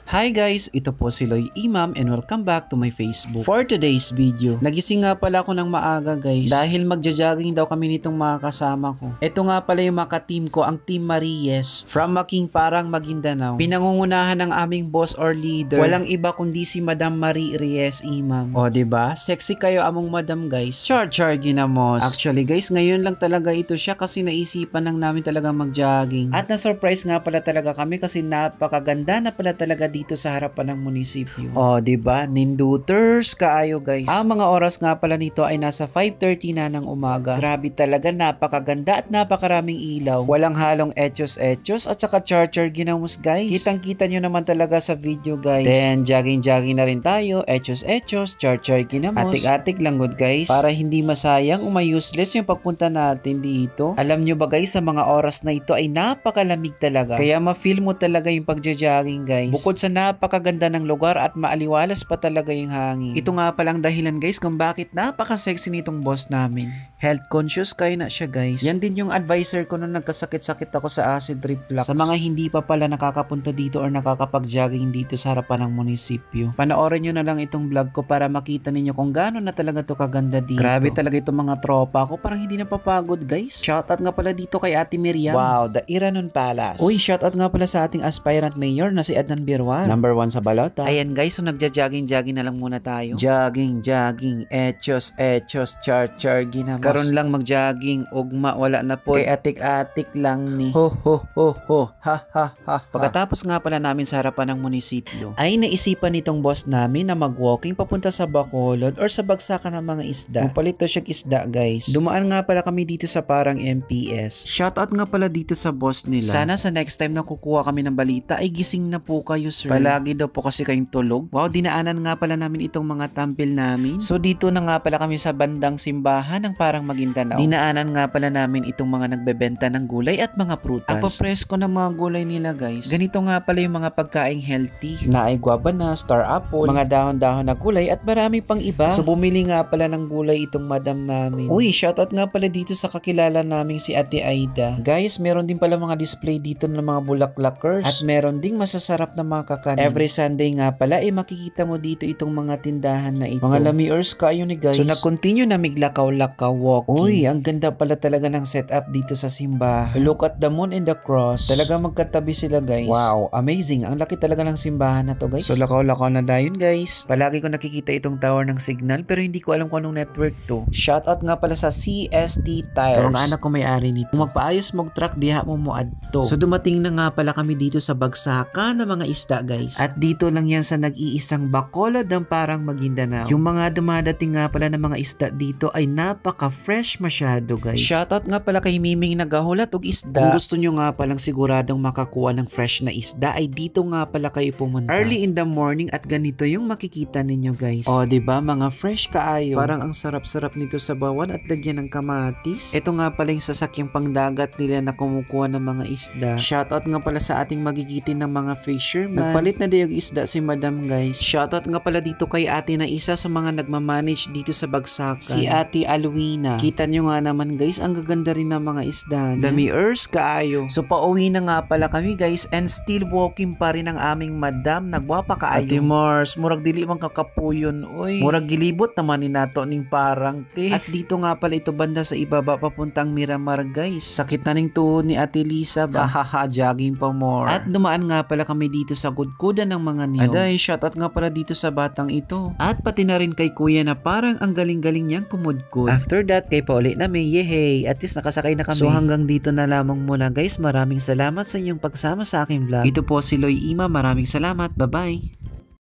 Hi guys, ito po si Loy Imam and welcome back to my Facebook. For today's video, nagising nga pala ako ng maaga guys dahil magja-jogging daw kami nitong mga kasama ko. Ito nga pala yung mga ka-team ko, ang Team Mariez from Making Parang Maguindanao. Pinangungunahan ng aming boss or leader, walang iba kundi si Madam Marie Reyes Imam. O diba? Sexy kayo among madam guys. Char ginamos. Actually guys, ngayon lang talaga ito siya kasi naisipan lang namin talaga mag-jogging. At na-surprise nga pala talaga kami kasi napakaganda na pala talaga dito sa harapan ng munisipyo. O, diba? Ninduters kaayo guys. Ang mga oras nga pala nito ay nasa 5:30 na ng umaga. Grabe talaga, napakaganda at napakaraming ilaw. Walang halong etyos at saka charger ginamos guys. Kitang-kita nyo naman talaga sa video guys. Then, jogging na rin tayo. Etyos, charger ginamos. Atik-atik lang good guys. Para hindi masayang useless yung pagpunta natin dito. Alam nyo ba guys, sa mga oras na ito ay napakalamig talaga. Kaya ma-feel mo talaga yung pagja-jogging guys. Bukod sa napakaganda ng lugar at maaliwalas pa talaga yung hangin. Ito nga palang dahilan guys kung bakit napaka-sexy nitong boss namin. Health conscious kayo na siya guys. Yan din yung advisor ko nung nagkasakit-sakit ako sa acid reflux. Sa mga hindi pa pala nakakapunta dito or nakakapag-jogging dito sa harapan ng munisipyo, panoorin nyo na lang itong vlog ko para makita ninyo kung gaano na talaga to kaganda dito. Grabe talaga itong mga tropa ko, parang hindi napapagod guys. Shoutout nga pala dito kay Ate Miriam. Wow, the Iranon Palace. Uy, shoutout nga pala sa ating aspirant mayor na si Adnan Birwan. Number 1 sa balota. Ayan guys, so nagja-jogging na lang muna tayo. Jogging, etyos, char ginamos. Karon lang mag-jogging, ugma wala na po. Kay atik-atik lang ni. Ho, ha. Pagkatapos nga pala namin sa harapan ng munisipyo, ay naisipan nitong boss namin na mag-walking papunta sa Bacolod or sa bagsakan ng mga isda. Mupalit to siya isda guys. Dumaan nga pala kami dito sa parang MPS. Shoutout nga pala dito sa boss nila. Sana sa next time na kukuha kami ng balita ay gising na po kayo sir. Palagi daw po kasi kayong tulog. Wow, dinaanan nga pala namin itong mga tampil namin. So dito na nga pala kami sa bandang simbahan ng parang Maguindanao. Dinaanan nga pala namin itong mga nagbebenta ng gulay at mga prutas. Ang papresko ng mga gulay nila guys. Ganito nga pala yung mga pagkaing healthy. Na ay guabana, star apple, mga dahon-dahon na gulay at marami pang iba. So bumili nga pala ng gulay itong madam namin. Uy, shoutout nga pala dito sa kakilala naming si Ate Aida. Guys, meron din pala mga display dito ng mga bulaklakers. At meron ding masasarap na mga kakanin. Every Sunday nga pala makikita mo dito itong mga tindahan na ito. Mga lamiers kayo ni guys. So nag-continue na miglakaw-lakaw walking. Uy, ang ganda pala talaga ng setup dito sa simbahan. Look at the moon and the cross. Talaga magkatabi sila guys. Wow, amazing. Ang laki talaga ng simbahan na to guys. So lakaw-lakaw na dayon guys. Palagi ko nakikita itong tower ng signal pero hindi ko alam kung anong network to. Shoutout nga pala sa CST Tires. Ang anak ko may-ari nito. Kung magpaayos mong truck, diha mo adto. So dumating na nga pala kami dito sa bagsakan ng mga isda guys. At dito lang yan sa nag-iisang Bacolod ng parang Maguindanao. Yung mga dumadating nga pala ng mga isda dito ay napaka-fresh masyado guys. Shoutout nga pala kay Miming nagahulat og isda. Kung gusto nyo nga palang siguradong makakuha ng fresh na isda ay dito nga pala kayo pumunta. Early in the morning at ganito yung makikita ninyo guys. O diba mga fresh kaayo. Parang ang sarap-sarap nito sa bawan at lagyan ng kamatis. Ito nga pala yung sasakyang pangdagat nila na kumukuha ng mga isda. Shoutout nga pala sa ating magigitin ng mga fisherman. Nagpalit na yung isda si madam guys. Shoutout nga pala dito kay ate na isa sa mga nagmamanage dito sa bagsakan. Si ate Alwina. Kita nyo nga naman guys, ang gaganda rin ng mga isda niya. Damiers kaayo. So pauwi na nga pala kami guys and still walking pa rin ang aming madam. Nagwapa kaayo. Ate Mars, murag dili man kakapuyon. Uy, murag gilibot naman ni nato ning parang te. At dito nga pala ito banda sa ibaba papuntang Miramar guys. Sakit na ning tuhod ni ate Lisa. Bahaha, jogging pa more. At dumaan nga pala kami dito sa gudkudan ng mga niyo. Aday, shoutout nga pala dito sa batang ito. At pati na rin kay kuya na parang ang galing-galing niyang kumudkod. After that, kay Pauli namin, yehey, at least nakasakay na kami. So hanggang dito na lamang muna guys. Maraming salamat sa inyong pagsama sa aking vlog. Ito po si Loy Ima, maraming salamat. Bye-bye.